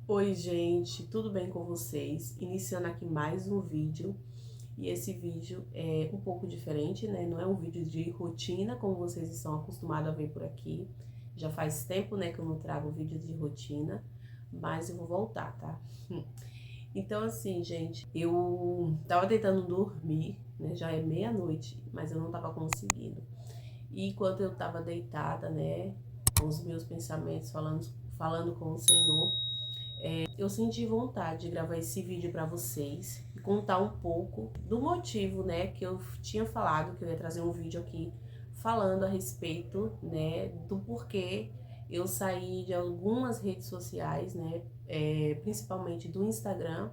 Oi, gente, tudo bem com vocês? Iniciando aqui mais um vídeo. E esse vídeo é um pouco diferente, né? Não é um vídeo de rotina, como vocês estão acostumados a ver por aqui. Já faz tempo, né, que eu não trago vídeo de rotina, mas eu vou voltar, tá? Então, assim, gente, eu tava tentando dormir, né? Já é meia-noite, mas eu não tava conseguindo. E enquanto eu tava deitada, né, com os meus pensamentos falando com o Senhor, eu senti vontade de gravar esse vídeo para vocês e contar um pouco do motivo, né, que eu tinha falado que eu ia trazer um vídeo aqui falando a respeito, né, do porquê eu saí de algumas redes sociais, né, principalmente do Instagram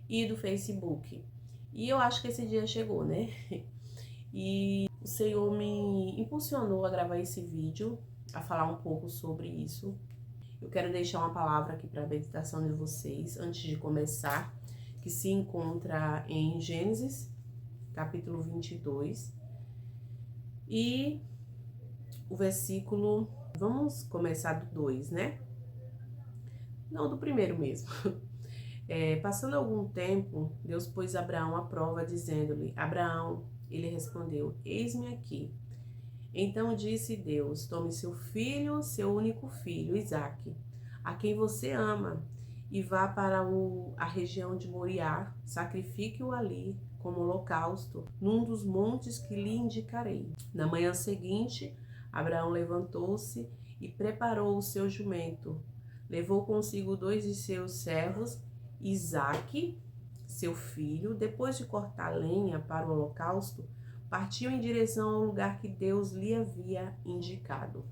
e do Facebook. E eu acho que esse dia chegou, né? E o Senhor me impulsionou a gravar esse vídeo, a falar um pouco sobre isso. Eu quero deixar uma palavra aqui para a meditação de vocês, antes de começar, que se encontra em Gênesis, capítulo 22, e o versículo, vamos começar do 2, né? Não, do primeiro mesmo. Passando algum tempo, Deus pôs Abraão à prova, dizendo-lhe: Abraão, ele respondeu: Eis-me aqui. Então disse Deus: Tome seu filho, seu único filho, Isaque, a quem você ama, e vá para a região de Moriá, sacrifique-o ali como holocausto, num dos montes que lhe indicarei. Na manhã seguinte, Abraão levantou-se e preparou o seu jumento. Levou consigo 2 de seus servos, Isaque, seu filho. Depois de cortar lenha para o holocausto, partiu em direção ao lugar que Deus lhe havia indicado.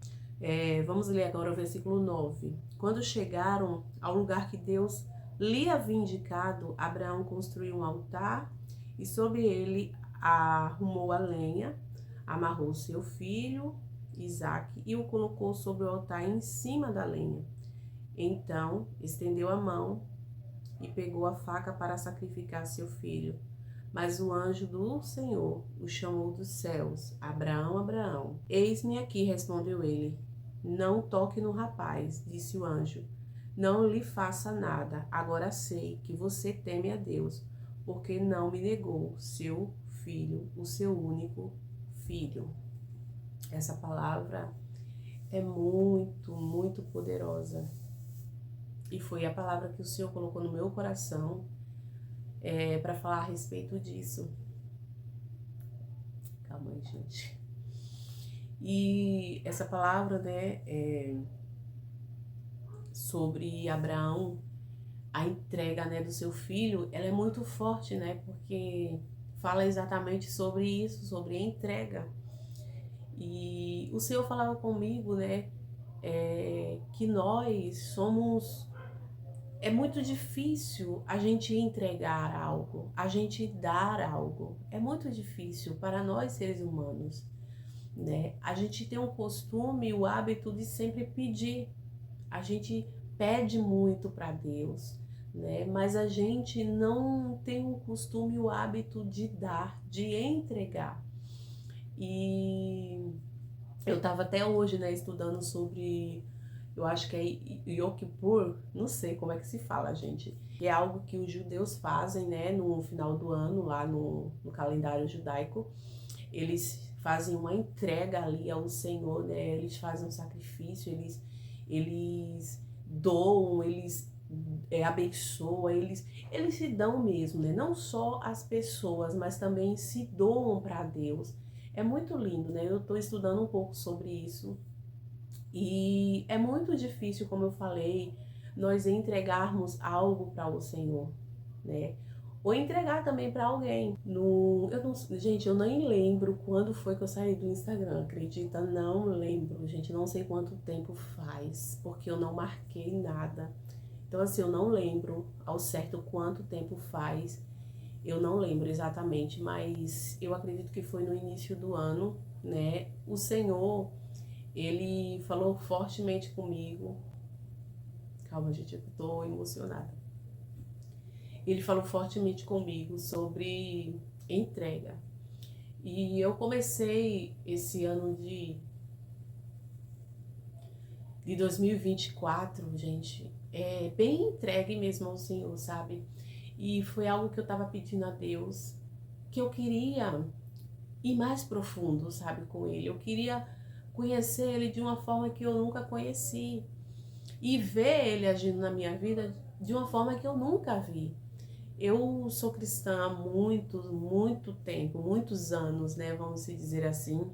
Vamos ler agora o versículo 9. Quando chegaram ao lugar que Deus lhe havia indicado, Abraão construiu um altar e sobre ele arrumou a lenha, amarrou seu filho, Isaque, e o colocou sobre o altar em cima da lenha. Então estendeu a mão e pegou a faca para sacrificar seu filho. Mas o anjo do Senhor o chamou dos céus: Abraão, Abraão. Eis-me aqui, respondeu ele. Não toque no rapaz, disse o anjo. Não lhe faça nada. Agora sei que você teme a Deus, porque não me negou seu filho, o seu único filho. Essa palavra é muito, muito poderosa. E foi a palavra que o Senhor colocou no meu coração para falar a respeito disso. Calma aí, gente. E essa palavra, né, sobre Abraão, a entrega, né, do seu filho, ela é muito forte, né, porque fala exatamente sobre isso, sobre a entrega. E o Senhor falava comigo, né, que nós somos. É muito difícil a gente entregar algo, a gente dar algo. É muito difícil para nós seres humanos, né? A gente tem o costume, o hábito de sempre pedir. A gente pede muito para Deus, né? Mas a gente não tem o costume, o hábito de dar, de entregar. E eu estava até hoje, né, estudando sobre, eu acho que é Yom Kippur, não sei como é que se fala, gente. Que é algo que os judeus fazem, né, no final do ano, lá no calendário judaico. Eles fazem uma entrega ali ao Senhor, né? Eles fazem um sacrifício, eles doam, eles abençoam, eles se dão mesmo, né? Não só as pessoas, mas também se doam para Deus. É muito lindo, né? Eu estou estudando um pouco sobre isso e é muito difícil, como eu falei, nós entregarmos algo para o Senhor, né? Ou entregar também para alguém. Eu não, gente, eu nem lembro quando foi que eu saí do Instagram, acredita? Não lembro, gente, não sei quanto tempo faz, porque eu não marquei nada. Então, assim, eu não lembro ao certo quanto tempo faz, eu não lembro exatamente, mas eu acredito que foi no início do ano, né? O Senhor, ele falou fortemente comigo. Calma, gente, eu tô emocionada. Ele falou fortemente comigo sobre entrega. E eu comecei esse ano de 2024, gente, é bem entregue mesmo ao Senhor, sabe? E foi algo que eu tava pedindo a Deus, que eu queria ir mais profundo, sabe, com Ele. Eu queria conhecer Ele de uma forma que eu nunca conheci e ver Ele agindo na minha vida de uma forma que eu nunca vi. Eu sou cristã há muito tempo, muitos anos, né, vamos se dizer assim.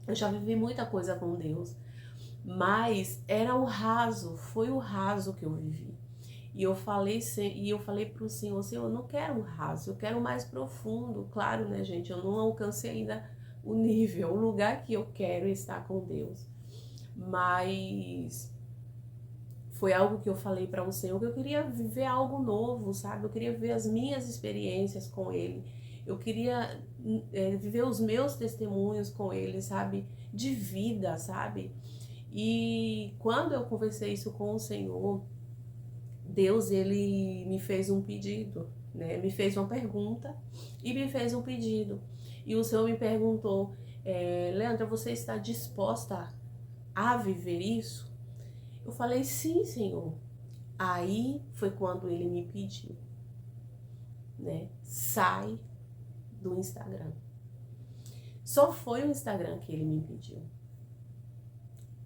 Eu já vivi muita coisa com Deus, mas era o raso, foi o raso que eu vivi. E eu falei pro Senhor, Senhor, eu não quero um raso, eu quero mais profundo. Claro, né, gente, eu não alcancei ainda o nível, o lugar que eu quero estar com Deus. Mas foi algo que eu falei para o Senhor, que eu queria viver algo novo, sabe? Eu queria ver as minhas experiências com Ele. Eu queria viver os meus testemunhos com Ele, sabe? De vida, sabe? E quando eu conversei isso com o Senhor, Deus, ele me fez um pedido, né? Me fez uma pergunta e me fez um pedido. E o Senhor me perguntou, Leandra, você está disposta a viver isso? Eu falei, sim, Senhor. Aí foi quando ele me pediu, né? Sai do Instagram. Só foi o Instagram que ele me pediu.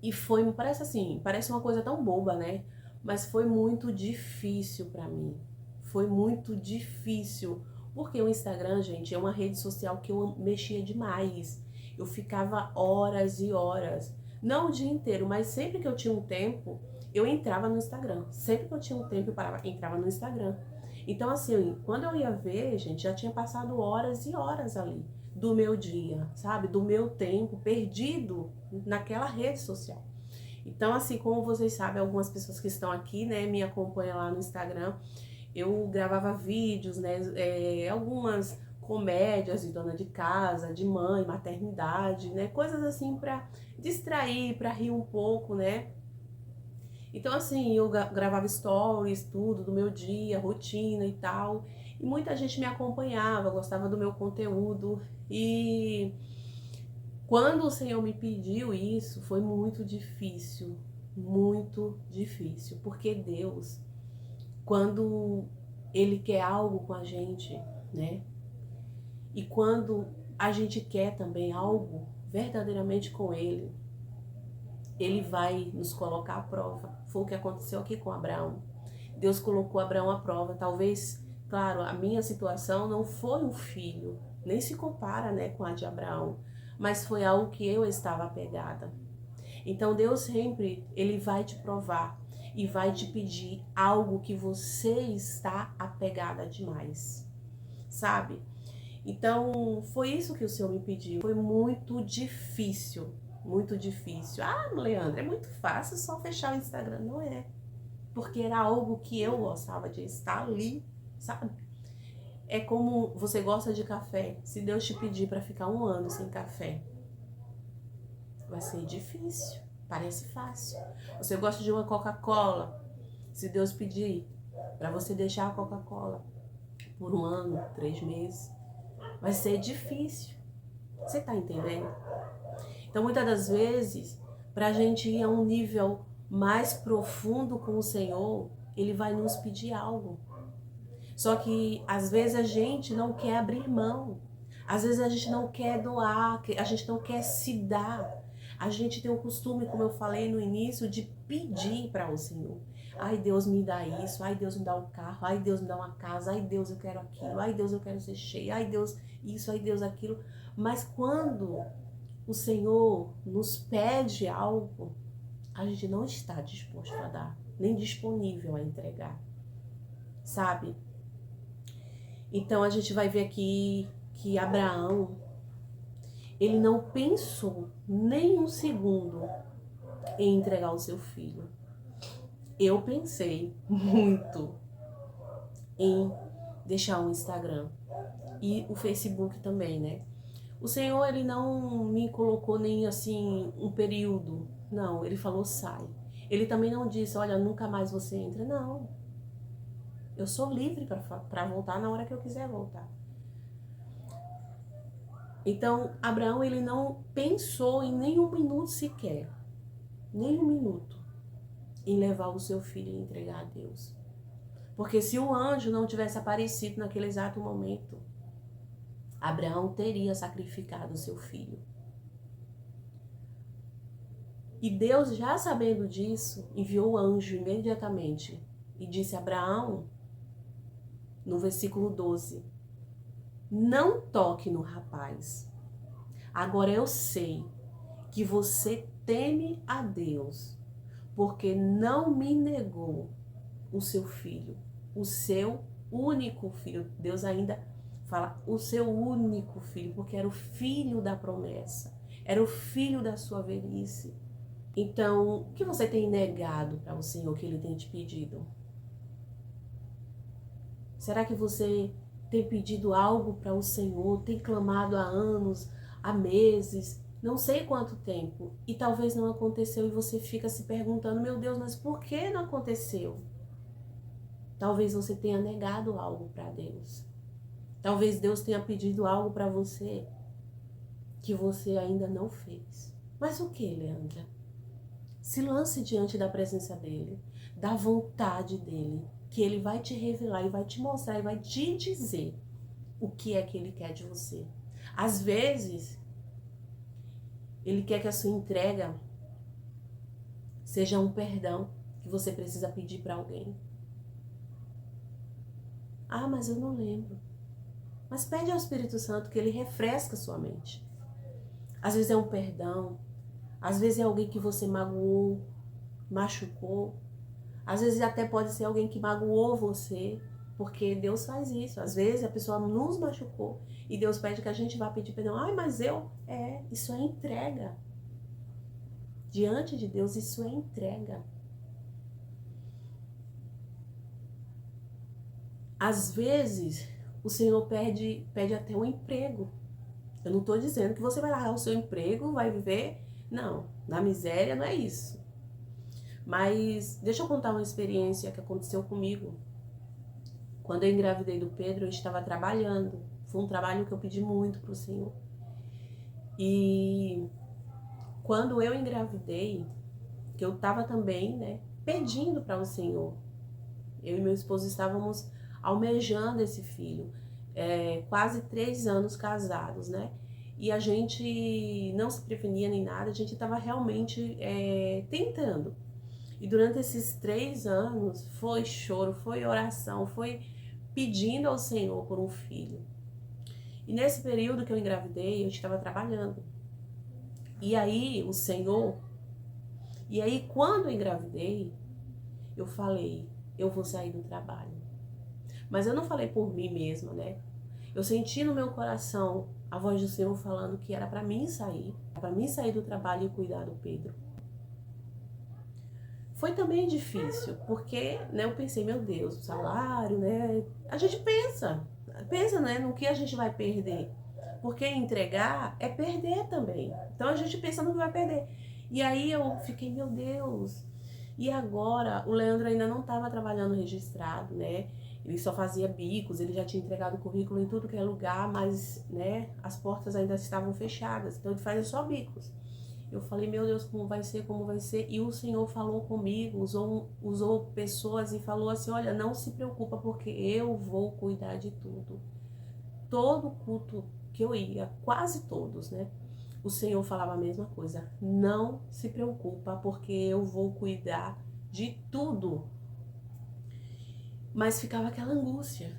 E foi, parece assim, parece uma coisa tão boba, né? Mas foi muito difícil para mim. Foi muito difícil. Porque o Instagram, gente, é uma rede social que eu mexia demais. Eu ficava horas e horas. Não o dia inteiro, mas sempre que eu tinha um tempo, eu entrava no Instagram. Sempre que eu tinha um tempo, eu parava, entrava no Instagram. Então, assim, quando eu ia ver, gente, já tinha passado horas e horas ali do meu dia, sabe? Do meu tempo perdido naquela rede social. Então, assim, como vocês sabem, algumas pessoas que estão aqui, né, me acompanham lá no Instagram, eu gravava vídeos, né, algumas comédias de dona de casa, de mãe, maternidade, né, coisas assim pra distrair, pra rir um pouco, né. Então, assim, eu gravava stories, tudo do meu dia, rotina e tal, e muita gente me acompanhava, gostava do meu conteúdo, e quando o Senhor me pediu isso, foi muito difícil, porque Deus, quando Ele quer algo com a gente, né? E quando a gente quer também algo verdadeiramente com Ele, Ele vai nos colocar à prova. Foi o que aconteceu aqui com Abraão. Deus colocou Abraão à prova. Talvez, claro, a minha situação não foi um filho, nem se compara, né, com a de Abraão, mas foi algo que eu estava apegada. Então Deus sempre, ele vai te provar e vai te pedir algo que você está apegada demais, sabe? Então foi isso que o Senhor me pediu. Foi muito difícil, muito difícil. Ah, Leandra, é muito fácil só fechar o Instagram. Não é, porque era algo que eu gostava de estar ali, sabe? É como você gosta de café. Se Deus te pedir para ficar um ano sem café, vai ser difícil. Parece fácil. Você gosta de uma Coca-Cola. Se Deus pedir para você deixar a Coca-Cola por um ano, 3 meses, vai ser difícil. Você tá entendendo? Então, muitas das vezes, para a gente ir a um nível mais profundo com o Senhor, Ele vai nos pedir algo. Só que, às vezes, a gente não quer abrir mão. Às vezes, a gente não quer doar, a gente não quer se dar. A gente tem o costume, como eu falei no início, de pedir para o Senhor. Ai, Deus me dá isso, ai, Deus me dá um carro, ai, Deus me dá uma casa, ai, Deus eu quero aquilo, ai, Deus eu quero ser cheio, ai, Deus isso, ai, Deus aquilo. Mas quando o Senhor nos pede algo, a gente não está disposto a dar, nem disponível a entregar, sabe? Então a gente vai ver aqui que Abraão, ele não pensou nem um segundo em entregar o seu filho. Eu pensei muito em deixar o Instagram e o Facebook também, né? O Senhor, ele não me colocou nem assim um período. Não, ele falou sai. Ele também não disse, olha, nunca mais você entra. Não. Eu sou livre para voltar na hora que eu quiser voltar. Então, Abraão, ele não pensou em nenhum minuto sequer. Nem um minuto. em levar o seu filho e entregar a Deus. Porque se o anjo não tivesse aparecido naquele exato momento, Abraão teria sacrificado o seu filho. E Deus, já sabendo disso, enviou o anjo imediatamente e disse a Abraão, no versículo 12, não toque no rapaz. Agora eu sei que você teme a Deus, porque não me negou o seu filho, o seu único filho. Deus ainda fala o seu único filho, porque era o filho da promessa, era o filho da sua velhice. Então, o que você tem negado para o Senhor que Ele tem te pedido? Será que você tem pedido algo para o Senhor, tem clamado há anos, há meses, não sei quanto tempo, e talvez não aconteceu e você fica se perguntando, meu Deus, mas por que não aconteceu? Talvez você tenha negado algo para Deus. Talvez Deus tenha pedido algo para você que você ainda não fez. Mas o que, Leandra? Se lance diante da presença dele, da vontade dele, que ele vai te revelar e vai te mostrar e vai te dizer o que é que ele quer de você. Às vezes, ele quer que a sua entrega seja um perdão que você precisa pedir para alguém. Ah, mas eu não lembro. Mas pede ao Espírito Santo que ele refresque a sua mente. Às vezes é um perdão, às vezes é alguém que você magoou, machucou. Às vezes até pode ser alguém que magoou você, porque Deus faz isso. Às vezes a pessoa nos machucou e Deus pede que a gente vá pedir perdão. Ai, mas isso é entrega. Diante de Deus, isso é entrega. Às vezes, o Senhor pede até um emprego. Eu não estou dizendo que você vai largar o seu emprego, vai viver. Não, na miséria não é isso. Mas deixa eu contar uma experiência que aconteceu comigo. Quando eu engravidei do Pedro, eu estava trabalhando. Foi um trabalho que eu pedi muito para o Senhor. E quando eu engravidei, que eu estava também, né, pedindo para o Senhor. Eu e meu esposo estávamos almejando esse filho. Quase 3 anos casados, né? E a gente não se prevenia nem nada, a gente estava realmente tentando. E durante esses 3 anos foi choro, foi oração, foi pedindo ao Senhor por um filho. E nesse período que eu engravidei, eu estava trabalhando. E aí o Senhor, e aí quando eu engravidei, eu falei, eu vou sair do trabalho. Mas eu não falei por mim mesma, né? Eu senti no meu coração a voz do Senhor falando que era para mim sair do trabalho e cuidar do Pedro. Foi também difícil, porque, né, eu pensei, meu Deus, o salário, né? A gente pensa, né, no que a gente vai perder. Porque entregar é perder também. Então a gente pensa no que vai perder. E aí eu fiquei, meu Deus. E agora o Leandro ainda não estava trabalhando registrado, né? Ele só fazia bicos, ele já tinha entregado o currículo em tudo que é lugar, mas, né, as portas ainda estavam fechadas. Então ele fazia só bicos. Eu falei, meu Deus, como vai ser, como vai ser? E o Senhor falou comigo, usou pessoas e falou assim, olha, não se preocupa, porque eu vou cuidar de tudo. Todo culto que eu ia, quase todos, né? O Senhor falava a mesma coisa. Não se preocupa, porque eu vou cuidar de tudo. Mas ficava aquela angústia.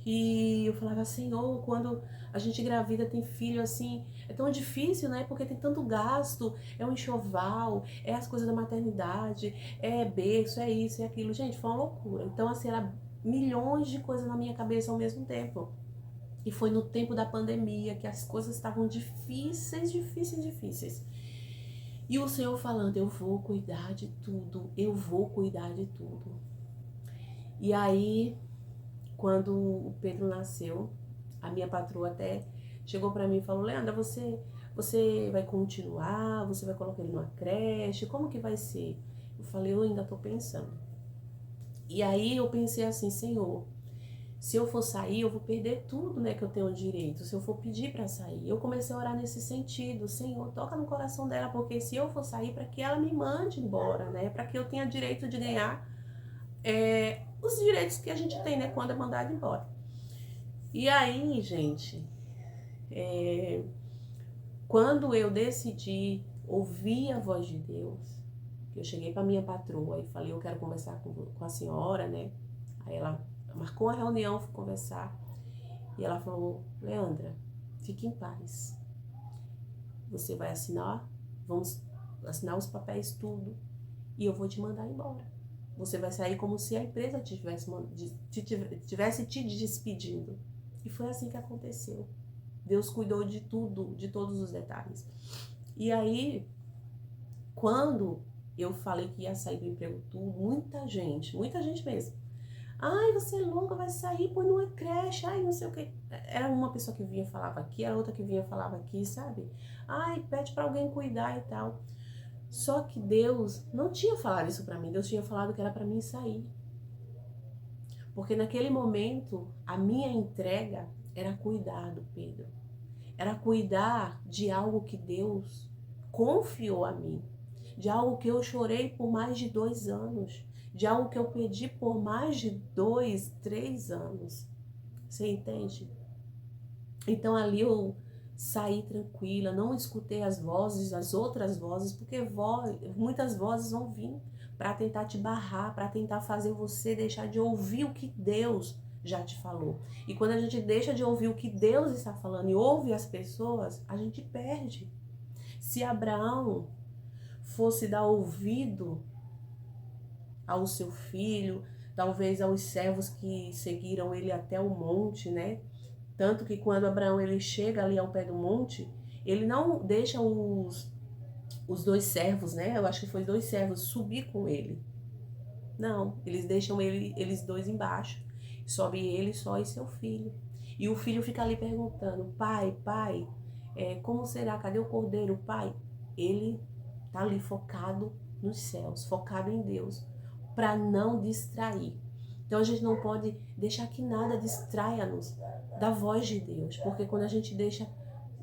E eu falava, Senhor, quando a gente engravida, tem filho assim, é tão difícil, né? Porque tem tanto gasto, é um enxoval, é as coisas da maternidade, é berço, é isso, é aquilo. Gente, foi uma loucura. Então, assim, era milhões de coisas na minha cabeça ao mesmo tempo. E foi no tempo da pandemia que as coisas estavam difíceis, difíceis, difíceis. E o Senhor falando, eu vou cuidar de tudo, eu vou cuidar de tudo. E aí, quando o Pedro nasceu, a minha patroa até chegou pra mim e falou, Leandra, você vai continuar? Você vai colocar ele numa creche? Como que vai ser? Eu falei, eu ainda tô pensando. E aí eu pensei assim, Senhor, Se eu for sair, eu vou perder tudo, né, que eu tenho direito. Se eu for pedir para sair. Eu comecei a orar nesse sentido. Senhor, toca no coração dela, porque se eu for sair, para que ela me mande embora, né? Para que eu tenha direito de ganhar os direitos que a gente tem, né, quando é mandado embora. E aí, gente, quando eu decidi ouvir a voz de Deus, eu cheguei para minha patroa e falei, eu quero conversar com a senhora, né? Aí ela marcou uma reunião, fui conversar. E ela falou, Leandra, fique em paz. Você vai assinar, vamos assinar os papéis, tudo. E eu vou te mandar embora. Você vai sair como se a empresa tivesse te despedindo. E foi assim que aconteceu. Deus cuidou de tudo, de todos os detalhes. E aí, quando eu falei que ia sair do emprego tudo, muita gente mesmo. Ai, você é louca, vai sair, pois não é creche, ai, não sei o que. Era uma pessoa que vinha falava aqui, era outra que vinha falava aqui, sabe? Ai, pede pra alguém cuidar e tal. Só que Deus não tinha falado isso pra mim, Deus tinha falado que era pra mim sair. Porque naquele momento, a minha entrega era cuidar do Pedro. Era cuidar de algo que Deus confiou a mim. De algo que eu chorei por mais de 2 anos. De algo que eu pedi por mais de 2, 3 anos. Você entende? Então ali eu saí tranquila, não escutei as vozes, as outras vozes, porque muitas vozes vão vir para tentar te barrar, para tentar fazer você deixar de ouvir o que Deus já te falou. E quando a gente deixa de ouvir o que Deus está falando e ouve as pessoas, a gente perde. Se Abraão fosse dar ouvido ao seu filho, talvez aos servos que seguiram ele até o monte, né? Tanto que quando Abraão ele chega ali ao pé do monte, ele não deixa os 2 servos, né? Eu acho que foi 2 servos subir com ele. Não, eles deixam eles 2 embaixo. Sobe ele só e seu filho. E o filho fica ali perguntando, pai, como será? Cadê o cordeiro, pai? Ele tá ali focado nos céus, focado em Deus, para não distrair. Então a gente não pode deixar que nada distraia-nos da voz de Deus, porque quando a gente deixa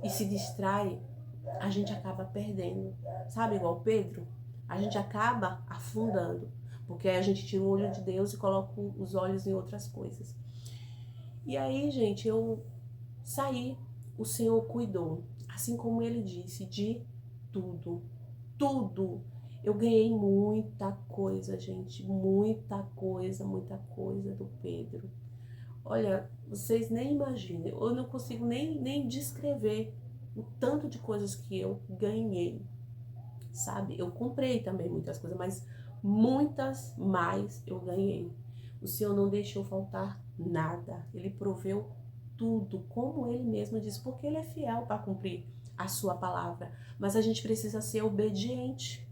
e se distrai, a gente acaba perdendo. Sabe, igual Pedro? A gente acaba afundando, porque aí a gente tira o olho de Deus e coloca os olhos em outras coisas. E aí, gente, eu saí, o Senhor cuidou, assim como Ele disse, de tudo. Tudo. Eu ganhei muita coisa, gente, muita coisa do Pedro. Olha, vocês nem imaginam, eu não consigo nem descrever o tanto de coisas que eu ganhei, sabe? Eu comprei também muitas coisas, mas muitas mais eu ganhei. O Senhor não deixou faltar nada, Ele proveu tudo, como Ele mesmo disse, porque Ele é fiel para cumprir a sua palavra. Mas a gente precisa ser obediente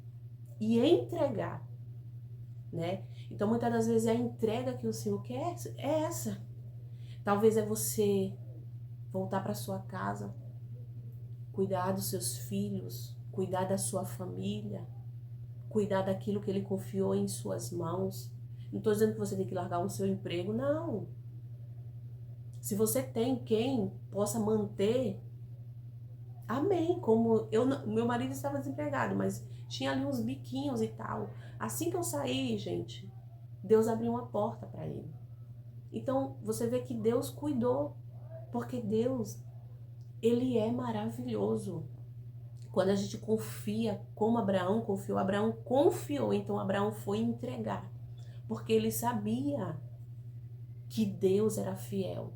e entregar, né? Então, muitas das vezes a entrega que o Senhor quer é essa. Talvez é você voltar para sua casa, cuidar dos seus filhos, cuidar da sua família, cuidar daquilo que Ele confiou em suas mãos. Não estou dizendo que você tem que largar o seu emprego, não. Se você tem quem possa manter, amém. Como meu marido estava desempregado, mas tinha ali uns biquinhos e tal. Assim que eu saí, gente, Deus abriu uma porta para ele. Então, você vê que Deus cuidou, porque Deus, Ele é maravilhoso. Quando a gente confia, como Abraão confiou, então Abraão foi entregar, porque ele sabia que Deus era fiel.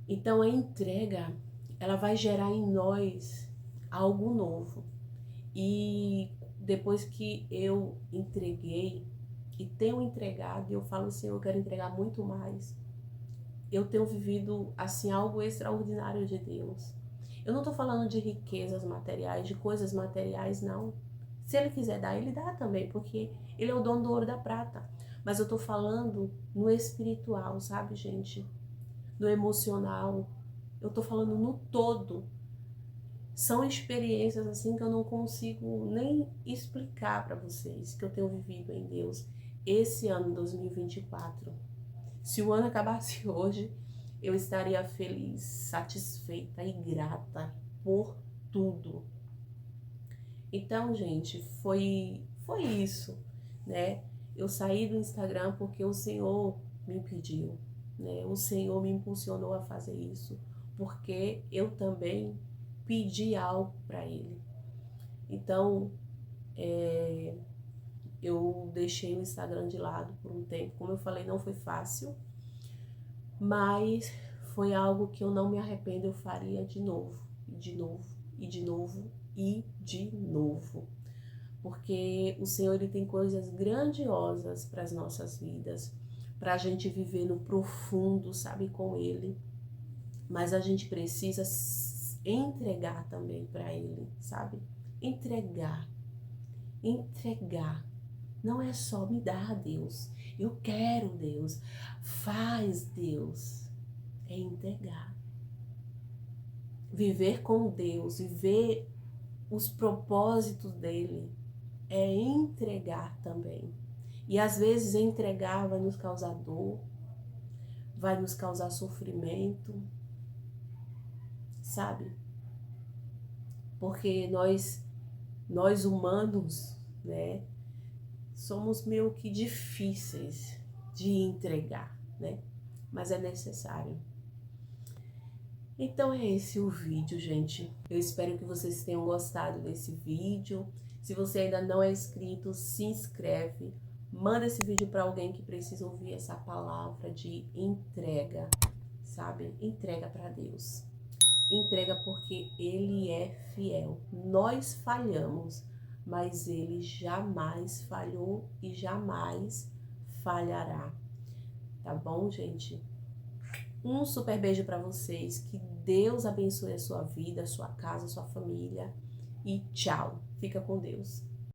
Então a entrega, ela vai gerar em nós algo novo. E depois que eu entreguei e tenho entregado, eu falo assim, eu quero entregar muito mais. Eu tenho vivido assim algo extraordinário de Deus. Eu não estou falando de riquezas materiais, de coisas materiais, não. Se Ele quiser dar, Ele dá também, porque Ele é o dono do ouro e da prata. Mas eu estou falando no espiritual, sabe, gente? No emocional. Eu estou falando no todo. São experiências assim que eu não consigo nem explicar para vocês, que eu tenho vivido em Deus esse ano 2024. Se o ano acabasse hoje, eu estaria feliz, satisfeita e grata por tudo. Então, gente, foi isso, né? Eu saí do Instagram porque o Senhor me pediu, né? O Senhor me impulsionou a fazer isso, porque eu também pedi algo para Ele. Então, eu deixei o Instagram de lado por um tempo. Como eu falei, não foi fácil, mas foi algo que eu não me arrependo, eu faria de novo, e de novo, e de novo, e de novo. Porque o Senhor, Ele tem coisas grandiosas para as nossas vidas, para a gente viver no profundo, sabe, com Ele. Mas a gente precisa entregar também para Ele, sabe? Entregar. Não é só me dar, Deus. Eu quero, Deus. Faz, Deus. É entregar. Viver com Deus, viver os propósitos dele, é entregar também. E às vezes entregar vai nos causar dor, vai nos causar sofrimento, sabe? Porque nós humanos, né, somos meio que difíceis de entregar, né? Mas é necessário. Então é esse o vídeo, gente. Eu espero que vocês tenham gostado desse vídeo. Se você ainda não é inscrito, se inscreve. Manda esse vídeo para alguém que precisa ouvir essa palavra de entrega, sabe? Entrega para Deus. Entrega porque Ele é fiel. Nós falhamos, mas Ele jamais falhou e jamais falhará. Tá bom, gente? Um super beijo para vocês. Que Deus abençoe a sua vida, a sua casa, a sua família. E tchau. Fica com Deus.